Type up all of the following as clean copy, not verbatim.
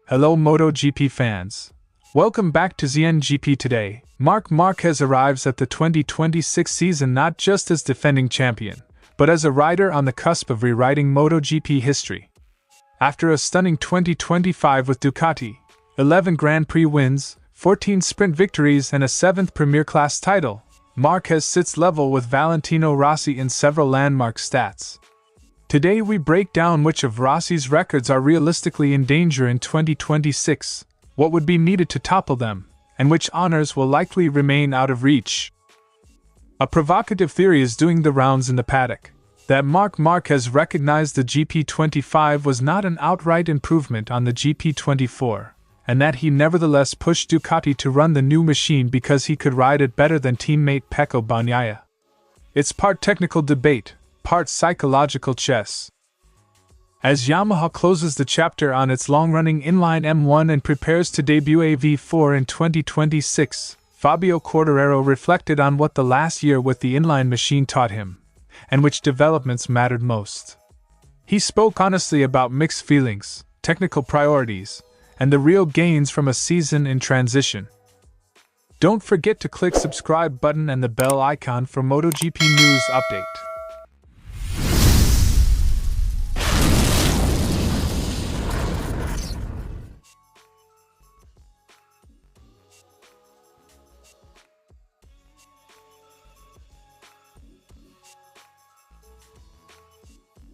Hello MotoGP fans. Welcome back to ZNGP Today. Marc Márquez arrives at the 2026 season not just as defending champion, but as a rider on the cusp of rewriting MotoGP history. After a stunning 2025 with Ducati, 11 Grand Prix wins, 14 sprint victories and a 7th Premier Class title, Márquez sits level with Valentino Rossi in several landmark stats. Today we break down which of Rossi's records are realistically in danger in 2026, what would be needed to topple them, and which honors will likely remain out of reach. A provocative theory is doing the rounds in the paddock, that Marc Márquez recognized the GP25 was not an outright improvement on the GP24, and that he nevertheless pushed Ducati to run the new machine because he could ride it better than teammate Pecco Bagnaia. It's part technical debate, part psychological chess. As Yamaha closes the chapter on its long-running inline M1 and prepares to debut a V4 in 2026, Fabio Quartararo reflected on what the last year with the inline machine taught him, and which developments mattered most. He spoke honestly about mixed feelings, technical priorities, and the real gains from a season in transition. Don't forget to click subscribe button and the bell icon for MotoGP news update.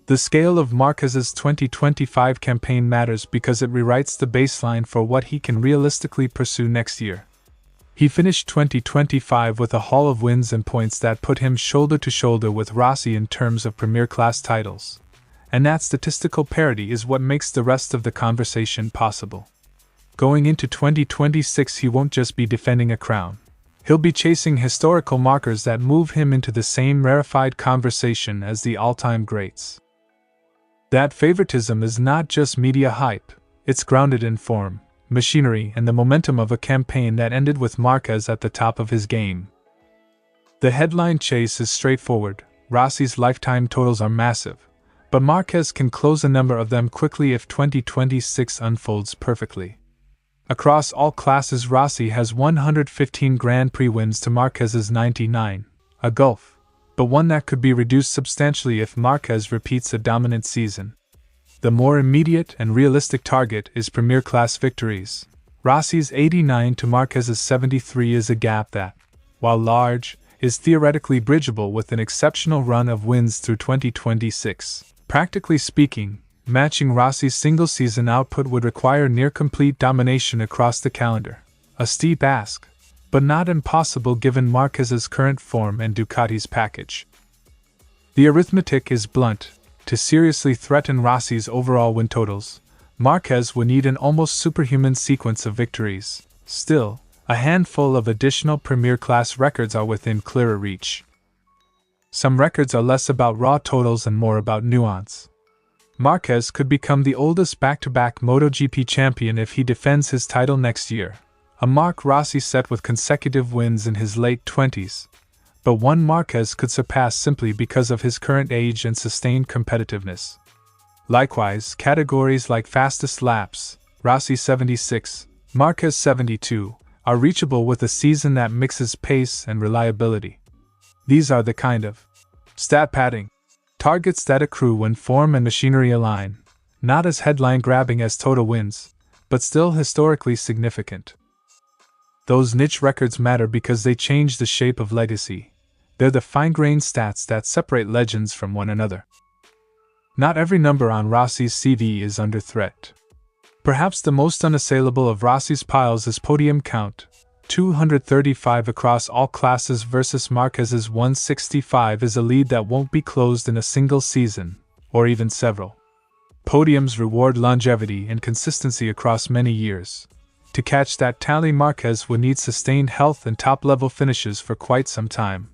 The scale of Márquez's 2025 campaign matters because it rewrites the baseline for what he can realistically pursue next year. He finished 2025 with a haul of wins and points that put him shoulder to shoulder with Rossi in terms of Premier Class titles, and that statistical parity is what makes the rest of the conversation possible. Going into 2026, he won't just be defending a crown. He'll be chasing historical markers that move him into the same rarefied conversation as the all-time greats. That favoritism is not just media hype, it's grounded in form, machinery, and the momentum of a campaign that ended with Márquez at the top of his game. The headline chase is straightforward. Rossi's lifetime totals are massive, but Márquez can close a number of them quickly if 2026 unfolds perfectly. Across all classes, Rossi has 115 Grand Prix wins to Márquez's 99, a gulf, but one that could be reduced substantially if Márquez repeats a dominant season. The more immediate and realistic target is Premier Class victories. Rossi's 89 to Márquez's 73 is a gap that, while large, is theoretically bridgeable with an exceptional run of wins through 2026. Practically speaking, matching Rossi's single-season output would require near-complete domination across the calendar. A steep ask, but not impossible given Márquez's current form and Ducati's package. The arithmetic is blunt. To seriously threaten Rossi's overall win totals, Márquez would need an almost superhuman sequence of victories. Still, a handful of additional Premier Class records are within clearer reach. Some records are less about raw totals and more about nuance. Márquez could become the oldest back-to-back MotoGP champion if he defends his title next year, a mark Rossi set with consecutive wins in his late 20s, but one Márquez could surpass simply because of his current age and sustained competitiveness. Likewise, categories like fastest laps, Rossi 76, Márquez 72, are reachable with a season that mixes pace and reliability. These are the kind of stat padding targets that accrue when form and machinery align, not as headline-grabbing as total wins, but still historically significant. Those niche records matter because they change the shape of legacy. They're the fine-grained stats that separate legends from one another. Not every number on Rossi's CV is under threat. Perhaps the most unassailable of Rossi's piles is podium count, 235 across all classes versus Márquez's 165 is a lead that won't be closed in a single season, or even several. Podiums reward longevity and consistency across many years. To catch that tally, Márquez would need sustained health and top-level finishes for quite some time.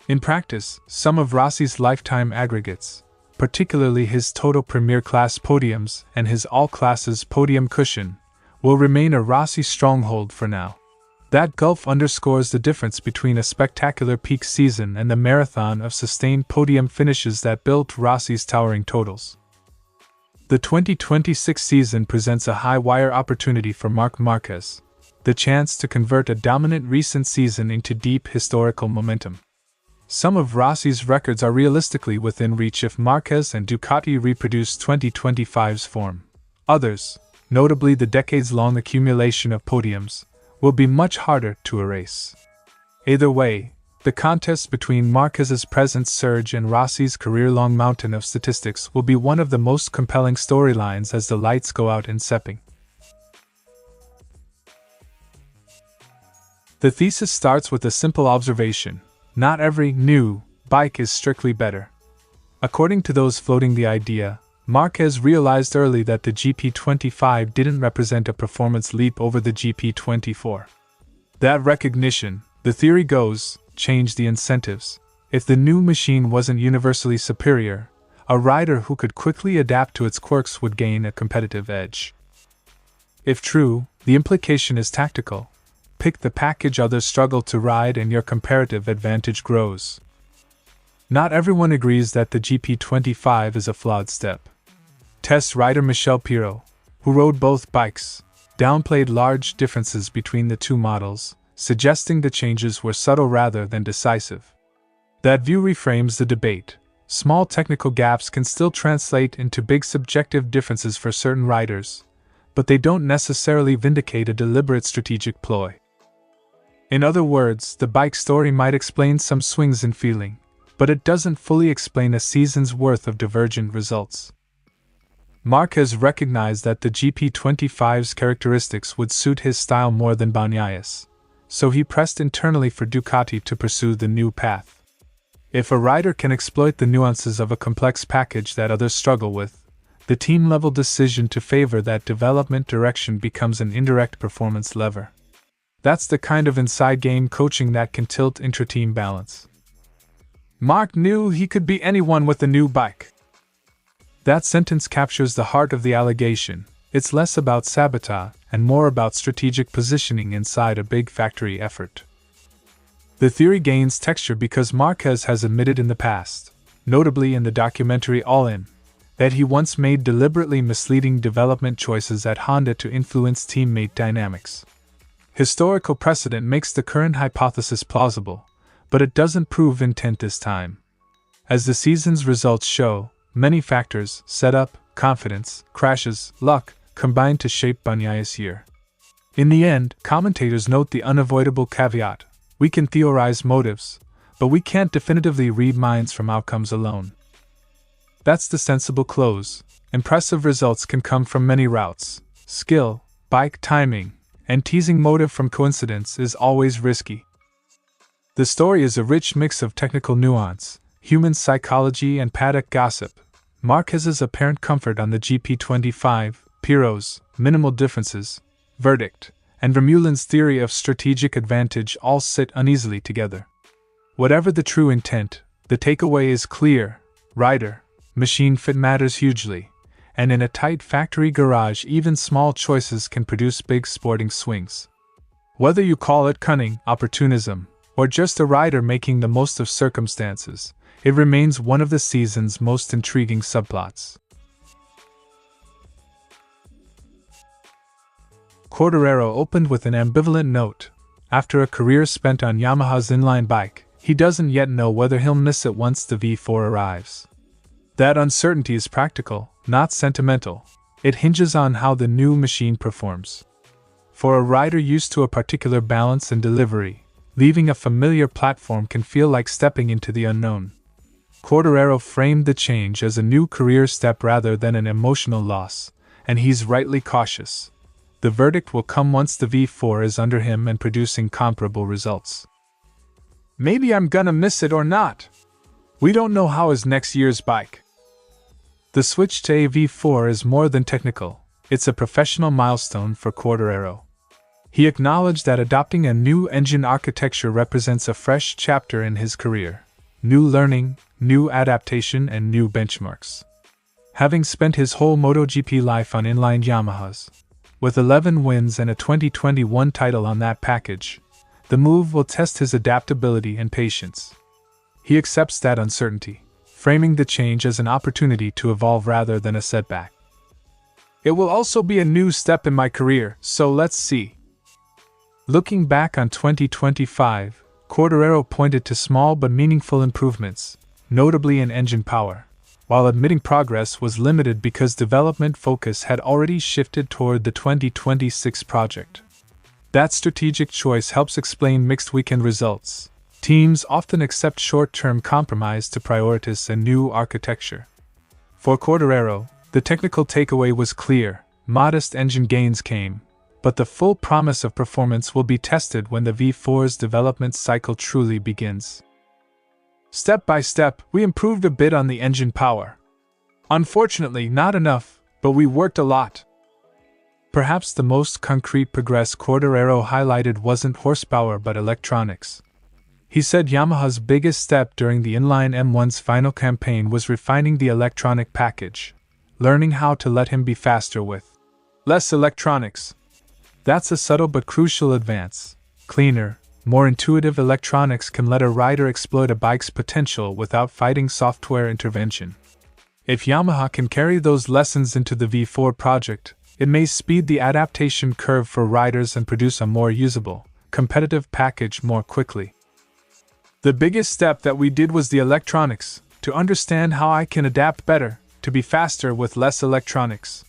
In practice, some of Rossi's lifetime aggregates, particularly his total Premier Class podiums and his all-classes podium cushion, will remain a Rossi stronghold for now. That gulf underscores the difference between a spectacular peak season and the marathon of sustained podium finishes that built Rossi's towering totals. The 2026 season presents a high-wire opportunity for Marc Márquez, the chance to convert a dominant recent season into deep historical momentum. Some of Rossi's records are realistically within reach if Marquez and Ducati reproduce 2025's form. Others, notably the decades-long accumulation of podiums, will be much harder to erase. Either way, the contest between Marquez's present surge and Rossi's career-long mountain of statistics will be one of the most compelling storylines as the lights go out in Sepang. The thesis starts with a simple observation: not every new bike is strictly better. According to those floating the idea, Marquez realized early that the GP25 didn't represent a performance leap over the GP24. That recognition, the theory goes, changed the incentives. If the new machine wasn't universally superior, a rider who could quickly adapt to its quirks would gain a competitive edge. If true, the implication is tactical. Pick the package others struggle to ride and your comparative advantage grows. Not everyone agrees that the GP25 is a flawed step. Test rider Michel Pirot, who rode both bikes, downplayed large differences between the two models, suggesting the changes were subtle rather than decisive. That view reframes the debate. Small technical gaps can still translate into big subjective differences for certain riders, but they don't necessarily vindicate a deliberate strategic ploy. In other words, the bike story might explain some swings in feeling, but it doesn't fully explain a season's worth of divergent results. Marquez recognized that the GP25's characteristics would suit his style more than Bagnaia's, so he pressed internally for Ducati to pursue the new path. If a rider can exploit the nuances of a complex package that others struggle with, the team-level decision to favor that development direction becomes an indirect performance lever. That's the kind of inside-game coaching that can tilt intra-team balance. Marc knew he could be anyone with a new bike. That sentence captures the heart of the allegation. It's less about sabotage and more about strategic positioning inside a big factory effort. The theory gains texture because Marquez has admitted in the past, notably in the documentary All In, that he once made deliberately misleading development choices at Honda to influence teammate dynamics. Historical precedent makes the current hypothesis plausible, but it doesn't prove intent this time. As the season's results show, many factors, setup, confidence, crashes, luck, combined to shape Bagnaia's year. In the end, commentators note the unavoidable caveat: we can theorize motives, but we can't definitively read minds from outcomes alone. That's the sensible close. Impressive results can come from many routes. Skill, bike timing, and teasing motive from coincidence is always risky. The story is a rich mix of technical nuance, human psychology, and paddock gossip. Marquez's apparent comfort on the GP25, Pirot's minimal differences, verdict, and Vermeulen's theory of strategic advantage all sit uneasily together. Whatever the true intent, the takeaway is clear: rider, machine fit matters hugely, and in a tight factory garage even small choices can produce big sporting swings. Whether you call it cunning, opportunism, or just a rider making the most of circumstances, it remains one of the season's most intriguing subplots. Quartararo opened with an ambivalent note. After a career spent on Yamaha's inline bike, he doesn't yet know whether he'll miss it once the V4 arrives. That uncertainty is practical, not sentimental. It hinges on how the new machine performs. For a rider used to a particular balance and delivery, leaving a familiar platform can feel like stepping into the unknown. Quartararo framed the change as a new career step rather than an emotional loss, and he's rightly cautious. The verdict will come once the V4 is under him and producing comparable results. Maybe I'm gonna miss it or not. We don't know how is next year's bike. The switch to a V4 is more than technical, it's a professional milestone for Quartararo. He acknowledged that adopting a new engine architecture represents a fresh chapter in his career. New learning, new adaptation, and new benchmarks. Having spent his whole MotoGP life on inline Yamahas, with 11 wins and a 2021 title on that package, the move will test his adaptability and patience. He accepts that uncertainty, framing the change as an opportunity to evolve rather than a setback. It will also be a new step in my career, so let's see. Looking back on 2025, Quartararo pointed to small but meaningful improvements, notably in engine power, while admitting progress was limited because development focus had already shifted toward the 2026 project. That strategic choice helps explain mixed weekend results. Teams often accept short-term compromise to prioritize a new architecture. For Quartararo, the technical takeaway was clear: modest engine gains came, but the full promise of performance will be tested when the V4's development cycle truly begins. Step by step, we improved a bit on the engine power. Unfortunately, not enough, but we worked a lot. Perhaps the most concrete progress Quartararo highlighted wasn't horsepower but electronics. He said Yamaha's biggest step during the inline M1's final campaign was refining the electronic package, learning how to let him be faster with less electronics. That's a subtle but crucial advance. Cleaner, more intuitive electronics can let a rider exploit a bike's potential without fighting software intervention. If Yamaha can carry those lessons into the V4 project, it may speed the adaptation curve for riders and produce a more usable, competitive package more quickly. The biggest step that we did was the electronics, to understand how I can adapt better, to be faster with less electronics.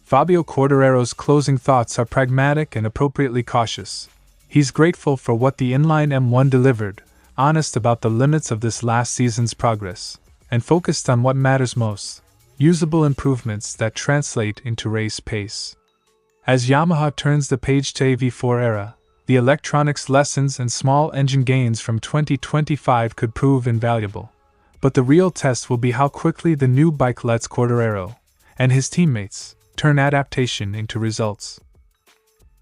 Fabio Quartararo's closing thoughts are pragmatic and appropriately cautious. He's grateful for what the inline M1 delivered, honest about the limits of this last season's progress, and focused on what matters most: usable improvements that translate into race pace. As Yamaha turns the page to a V4 era, the electronics lessons and small engine gains from 2025 could prove invaluable. But the real test will be how quickly the new bike lets Quartararo and his teammates turn adaptation into results.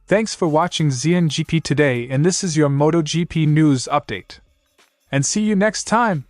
Thanks for watching ZNGP Today, and this is your MotoGP news update. And see you next time!